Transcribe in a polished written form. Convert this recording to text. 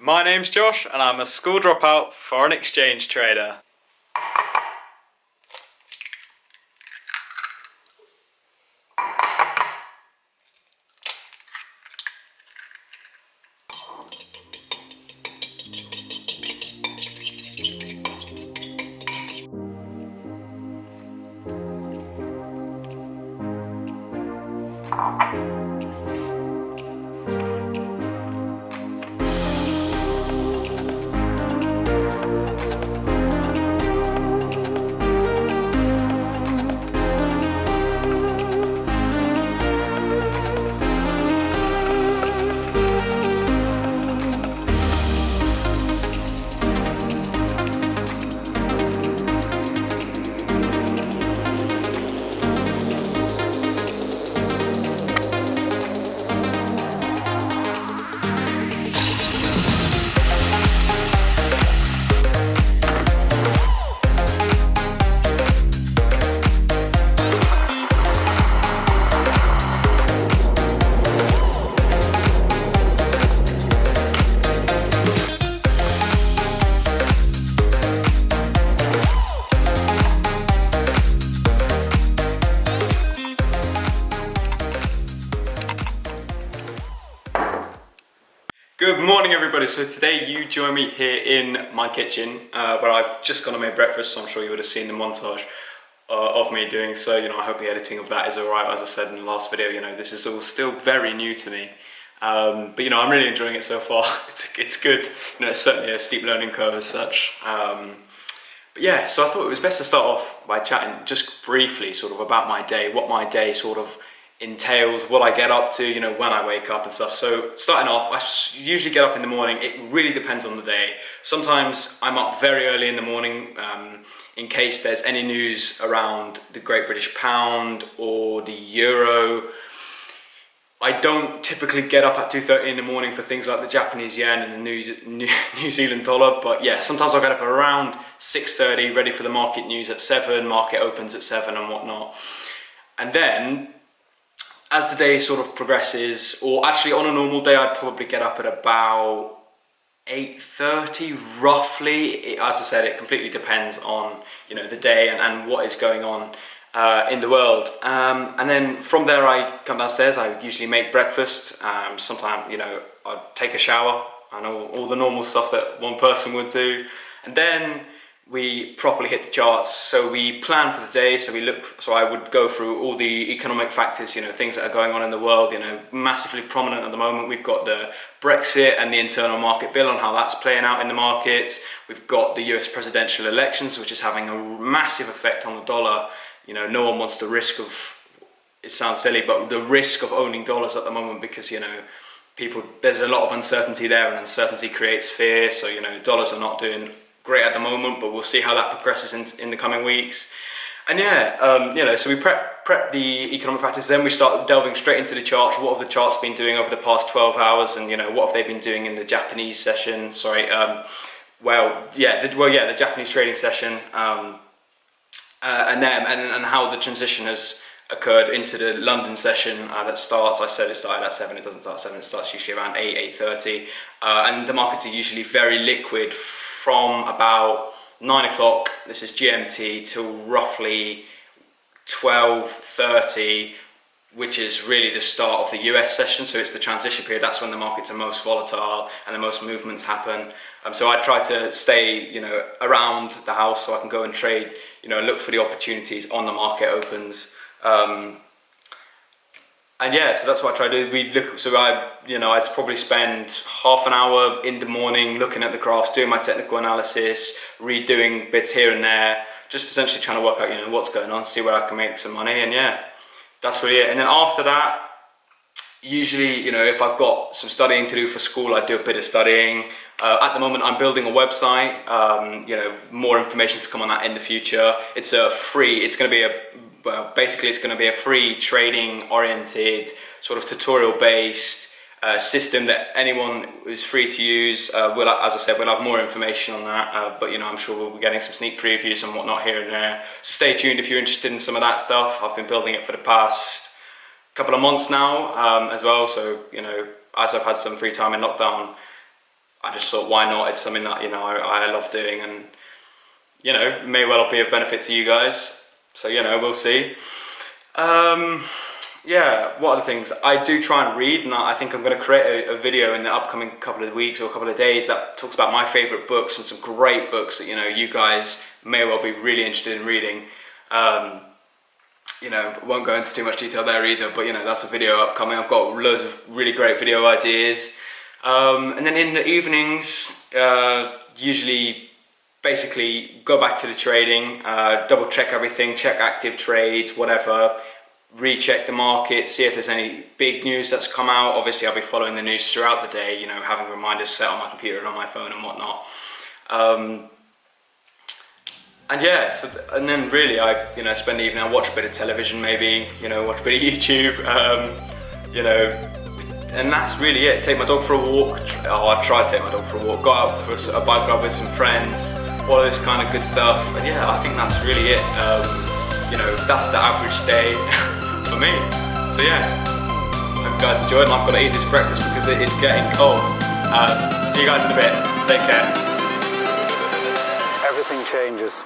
My name's Josh and I'm a school dropout foreign exchange trader. Good morning everybody, so today you join me here in my kitchen where I've just gone and made breakfast, so I'm sure you would have seen the montage of me doing so. I hope the editing of that is alright. As I said in the last video, this is all still very new to me, but I'm really enjoying it so far. It's good, it's certainly a steep learning curve as such, but yeah, so I thought it was best to start off by chatting just briefly sort of about my day, what my day sort of entails, what I get up to, when I wake up and stuff. So starting off, I usually get up in the morning. It really depends on the day. Sometimes I'm up very early in the morning in case there's any news around the Great British Pound or the Euro. I don't typically get up at 2:30 in the morning for things like the Japanese yen and the New Zealand dollar, but yeah, sometimes I'll get up around 6:30, ready for the market news at 7, market opens at 7 and whatnot. And then as the day sort of progresses, or actually on a normal day, I'd probably get up at about 8:30 roughly. As I said, it completely depends on the day and what is going on in the world. And then from there I come downstairs. I usually make breakfast. Sometimes I'd take a shower and all the normal stuff that one person would do, and then we properly hit the charts. So we plan for the day, so I would go through all the economic factors, things that are going on in the world, massively prominent at the moment. We've got the Brexit and the internal market bill, and how that's playing out in the markets. We've got the US presidential elections, which is having a massive effect on the dollar. No one wants the risk of, it sounds silly, but the risk of owning dollars at the moment, because there's a lot of uncertainty there, and uncertainty creates fear. So dollars are not doing great at the moment, but we'll see how that progresses in the coming weeks. And yeah, so we prep the economic factors, then we start delving straight into the charts. What have the charts been doing over the past 12 hours, and what have they been doing in the Japanese session? The Japanese trading session, and how the transition has occurred into the London session that starts. I said it started at 7, it doesn't start at 7, it starts usually around 8:30, and the markets are usually very liquid from about 9 o'clock, this is GMT, till roughly 12:30, which is really the start of the US session. So it's the transition period. That's when the markets are most volatile and the most movements happen. So I try to stay, around the house so I can go and trade, look for the opportunities on the market opens. And yeah, so that's what I try to do. I'd probably spend half an hour in the morning looking at the graphs, doing my technical analysis, redoing bits here and there, just essentially trying to work out, what's going on, see where I can make some money, and yeah, that's really it. And then after that, usually, if I've got some studying to do for school, I do a bit of studying. At the moment, I'm building a website. More information to come on that in the future. It's going to be a free trading-oriented, sort of tutorial-based system that anyone is free to use. As I said, we'll have more information on that, but I'm sure we'll be getting some sneak previews and whatnot here and there. So stay tuned if you're interested in some of that stuff. I've been building it for the past couple of months now as well, so as I've had some free time in lockdown, I just thought, why not? It's something that, you know, I love doing, and, you know, may well be of benefit to you guys. So, you know, we'll see. Yeah, what other things? I do try and read, and I think I'm going to create a video in the upcoming couple of weeks or a couple of days that talks about my favourite books, and some great books that, you know, you guys may well be really interested in reading. You know, won't go into too much detail there either, but, you know, that's a video upcoming. I've got loads of really great video ideas. And then in the evenings, usually basically go back to the trading, double check everything, check active trades, whatever, recheck the market, see if there's any big news that's come out. Obviously I'll be following the news throughout the day, you know, having reminders set on my computer and on my phone and whatnot. And yeah, so and then really I, you know, spend the evening, I watch a bit of television maybe, you know, watch a bit of YouTube, you know, and that's really it. Take my dog for a walk. Oh, I try to take my dog for a walk. Go out for a bike ride with some friends, all this kind of good stuff. And yeah, I think that's really it. You know, that's the average day for me. So yeah, hope you guys enjoyed, and I've got to eat this breakfast because it is getting cold. See you guys in a bit. Take care. Everything changes.